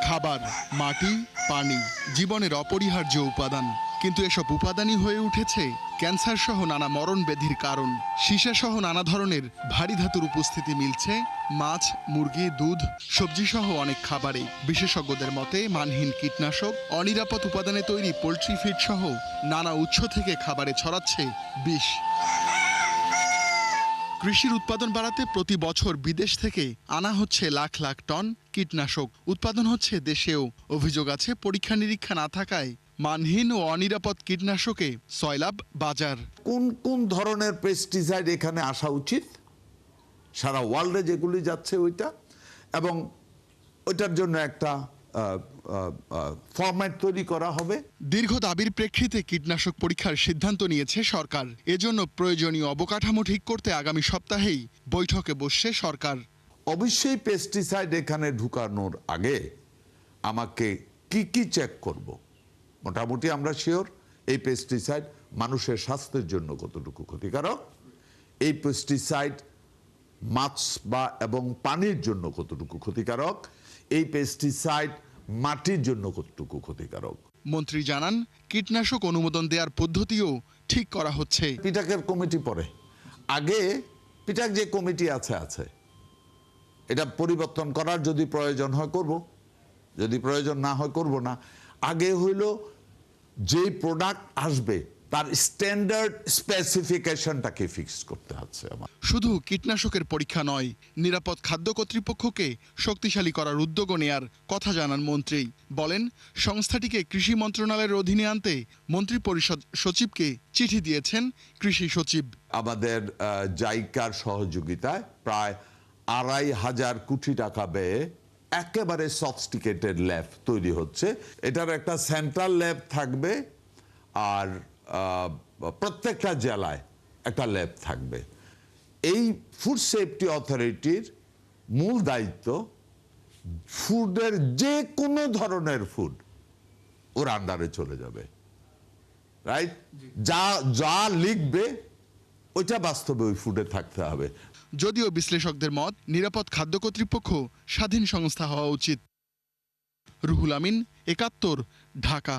খাবার, মাটি, পানি জীবনের অপরিহার্য উপাদান, কিন্তু এসব উপাদানই হয়ে উঠেছে ক্যান্সার সহ নানা মরণ ব্যাধির কারণ। সীসা সহ নানা ধরনের ভারী ধাতুর উপস্থিতি মিলছে মাছ, মুরগি, দুধ, সবজি সহ অনেক খাবারে। বিশেষজ্ঞদের মতে মানহীন কীটনাশক, অনিরাপদ উপাদানে তৈরি পোল্ট্রি ফিড সহ নানা উৎস থেকে খাবারে ছড়াচ্ছে বিষ। কৃষির উৎপাদন বাড়াতে প্রতি বছর বিদেশ থেকে আনা হচ্ছে লাখ লাখ টন কীটনাশক। উৎপাদন হচ্ছে দেশেও। অভিযোগ আছে পরীক্ষা নিরীক্ষা না থাকায় মানহীন ও অনিরাপদ কীটনাশকে সয়লাব বাজার। কোন কোন ধরনের পেস্টিসাইড এখানে আসা উচিত, সারা ওয়ার্ল্ডে যেগুলি যাচ্ছে ওইটা, এবং ওইটার জন্য একটা ফরম্যাট তৈরি করা হবে। দীর্ঘ দাবির প্রেক্ষিতে কীটনাশক পরীক্ষার সিদ্ধান্ত নিয়েছে সরকার। এজন্য প্রয়োজনীয় অবকাঠামো ঠিক করতে আগামী সপ্তাহেই বৈঠকে বসছে সরকার। অবশ্যই পেস্টিসাইড এখানে ঢুকানোর আগে আমাকে কি কি চেক করব। মোটামুটি আমরা শিওর এই পেস্টিসাইড মানুষের স্বাস্থ্যের জন্য কতটুকু ক্ষতিকারক, এই পেস্টিসাইড মাছ এবং পানির জন্য কতটুকু ক্ষতিকারক, এই পেস্টিসাইড মাটির জন্য কতটুকু ক্ষতিকারক। মন্ত্রী জানান, কীটনাশক অনুমোদন দেওয়ার পদ্ধতিও ঠিক করা হচ্ছে। পিটাকের কমিটি পরে, আগে পিটাক যে কমিটি আছে এটা পরিবর্তন করার যদি প্রয়োজন হয় করব, যদি প্রয়োজন না হয় করব না। আগে হইল যে প্রোডাক্ট আসবে তার স্ট্যান্ডার্ড স্পেসিফিকেশনটাকে ফিক্স করতে হচ্ছে আমার। শুধু কীটনাশকের পরীক্ষা নয়, নিরাপদ খাদ্য কর্তৃপক্ষকে শক্তিশালী করার উদ্যোগও নেয়ার কথা জানান মন্ত্রী। বলেন, সংস্থাটিকে কৃষি মন্ত্রণালয়ের অধীনে আনতে মন্ত্রী পরিষদ সচিবকে চিঠি দিয়েছেন কৃষি সচিব। আমাদের জাইকার সহযোগিতায় প্রায় ২৫০০ কোটি টাকা ব্যয়ে একেবারে সফিস্টিকেটেড ল্যাব তৈরি হচ্ছে। এটার একটা সেন্ট্রাল ল্যাব থাকবে, আর প্রত্যেকটা জেলায় একটা ল্যাব থাকবে। এই ফুড সেফটি অথরিটির মূল দায়িত্ব ফুডের যে কোনো ধরনের ফুড ওর আন্ডারে চলে যাবে, রাইট? যা লিখবে ওইটা বাস্তবে ওই ফুডে থাকতে হবে। যদিও বিশ্লেষকদের মত, নিরাপদ খাদ্য কর্তৃপক্ষ স্বাধীন সংস্থা হওয়া উচিত। রুহুল আমিন, ৭১, ঢাকা।